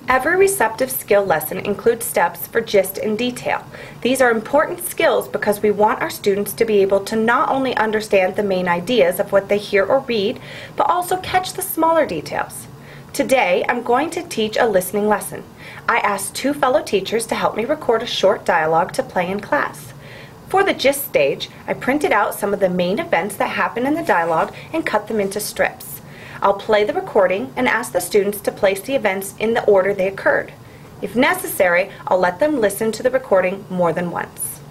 Every receptive skill lesson includes steps for gist and detail. These are important skills because we want our students to be able to not only understand the main ideas of what they hear or read, but also catch the smaller details. Today, I'm going to teach a listening lesson. I asked 2 fellow teachers to help me record a short dialogue to play in class. For the gist stage, I printed out some of the main events that happen in the dialogue and cut them into strips. I'll play the recording and ask the students to place the events in the order they occurred. If necessary, I'll let them listen to the recording more than once.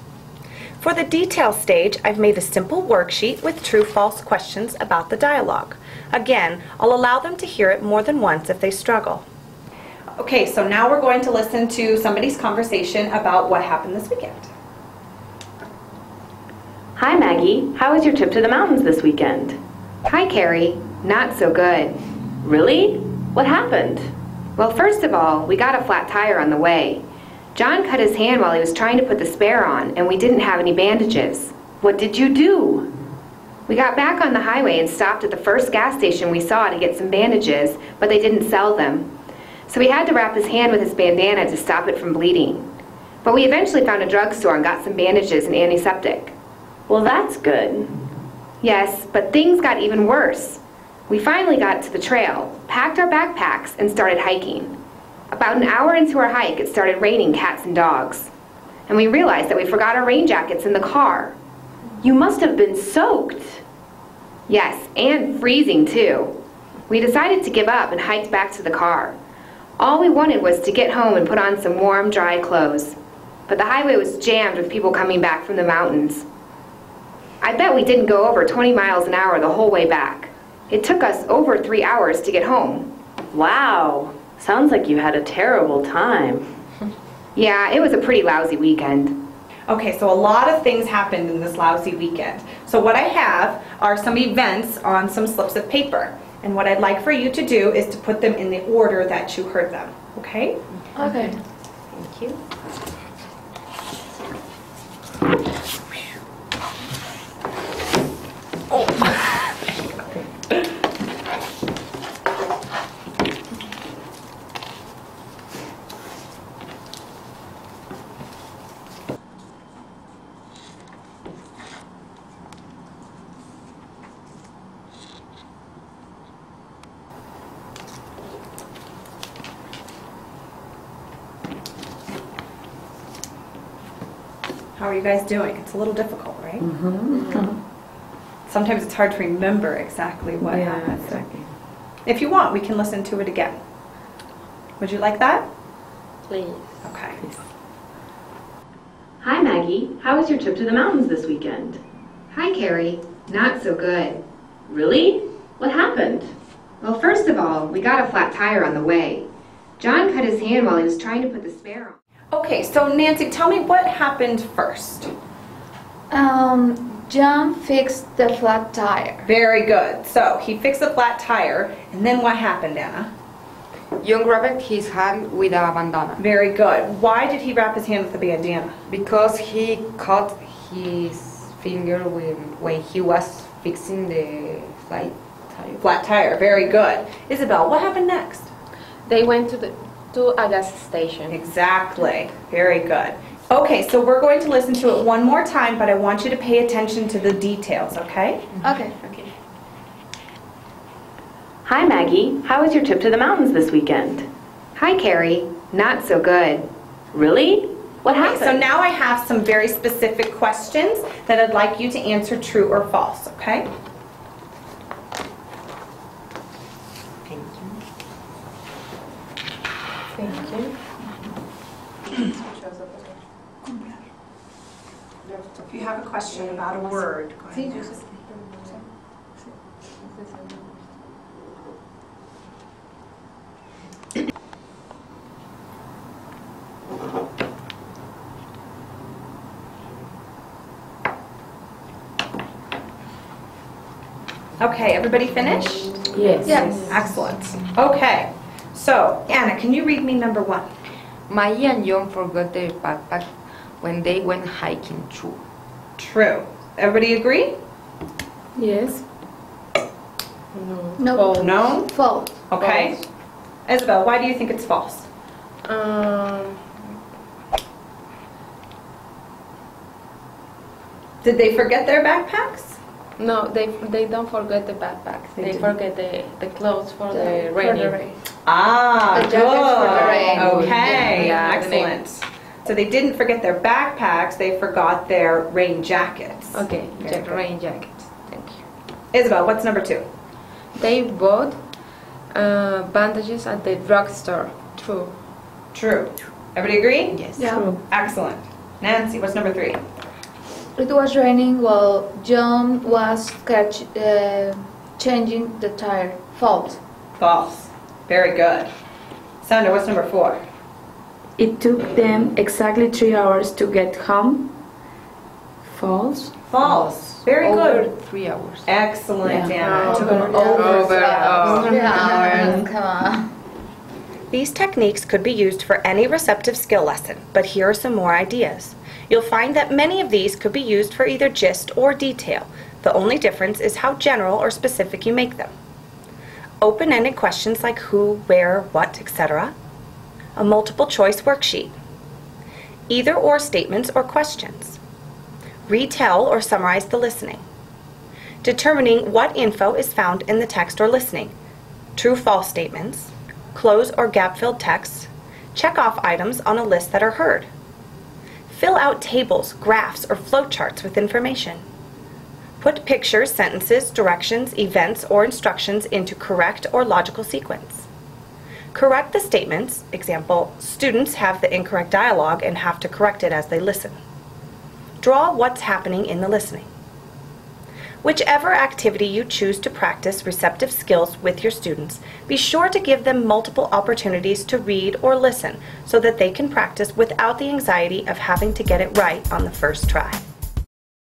For the detail stage, I've made a simple worksheet with true-false questions about the dialogue. Again, I'll allow them to hear it more than once if they struggle. Okay, so now we're going to listen to somebody's conversation about what happened this weekend. Hi Maggie, how was your trip to the mountains this weekend? Hi Carrie, not so good. Really? What happened? Well, first of all, we got a flat tire on the way. John cut his hand while he was trying to put the spare on, and we didn't have any bandages. What did you do? We got back on the highway and stopped at the first gas station we saw to get some bandages, but they didn't sell them. So we had to wrap his hand with his bandana to stop it from bleeding. But we eventually found a drugstore and got some bandages and antiseptic. Well, that's good. Yes, but things got even worse. We finally got to the trail, packed our backpacks, and started hiking. About an hour into our hike, it started raining cats and dogs. And we realized that we forgot our rain jackets in the car. You must have been soaked. Yes, and freezing too. We decided to give up and hiked back to the car. All we wanted was to get home and put on some warm, dry clothes. But the highway was jammed with people coming back from the mountains. I bet we didn't go over 20 miles an hour the whole way back. It took us over 3 hours to get home. Wow, sounds like you had a terrible time. Yeah, it was a pretty lousy weekend. Okay, so a lot of things happened in this lousy weekend. So what I have are some events on some slips of paper. And what I'd like for you to do is to put them in the order that you heard them. Okay? Okay. Thank you. How are you guys doing? It's a little difficult, right? Sometimes it's hard to remember exactly what happened. Exactly. If you want, we can listen to it again. Would you like that? Please. Okay. Hi Maggie, how was your trip to the mountains this weekend? Hi Carrie, not so good. Really? What happened? Well, first of all, we got a flat tire on the way. John cut his hand while he was trying to put the spare on. Okay, so Nancy, tell me what happened first. John fixed the flat tire. Very good. So he fixed the flat tire, and then what happened, Anna? John wrapped his hand with a bandana Very good. Why did he wrap his hand with a bandana? because he cut his finger when he was fixing the flat tire. Flat tire. Very good. Isabel, what happened next? They went to a gas station. Exactly. Very good. Okay, so we're going to listen to it one more time, but I want you to pay attention to the details, okay? Okay. Hi Maggie, how was your trip to the mountains this weekend? Hi Carrie, not so good. Really? What Okay, happened? so now I have some very specific questions that I'd like you to answer true or false, okay? Thank you. If you have a question about a word, go ahead. Okay, everybody finished? Yes. Yes. Excellent. Okay, so Anna, can you read me number 1? Maggie and John forgot their backpack when they went hiking too. True. Everybody agree? Yes. No. No? False. Okay. Isabel, why do you think it's false? Did they forget their backpacks? No, they don't forget the backpacks. They forget the clothes for the for the rain. rain. Ah, The jackets for the rain. Okay, Yeah, excellent. So they didn't forget their backpacks, they forgot their rain jackets. Okay, Very good. rain jackets. Thank you. Isabel, what's number 2? They bought bandages at the drugstore. True. True. Everybody agree? Yes. Yeah. True. Excellent. Nancy, what's number 3? It was raining while John was changing the tire. False. False. Very good. Sandra, what's number 4? It took them exactly 3 hours to get home. False. False. Very Over good. 3 hours. Excellent, Yeah. Anna. It took them Over. over 3 hours. 3 hours. Come on. These techniques could be used for any receptive skill lesson, but here are some more ideas. You'll find that many of these could be used for either gist or detail. The only difference is how general or specific you make them. Open-ended questions like who, where, what, etc. A multiple choice worksheet. Either or statements or questions. Retell or summarize the listening. Determining what info is found in the text or listening. True-false statements. Close or gap-filled text. Check off items on a list that are heard. Fill out tables, graphs, or flowcharts with information. Put pictures, sentences, directions, events, or instructions into correct or logical sequence. Correct the statements, example, students have the incorrect dialogue and have to correct it as they listen. Draw what's happening in the listening. Whichever activity you choose to practice receptive skills with your students, be sure to give them multiple opportunities to read or listen so that they can practice without the anxiety of having to get it right on the first try.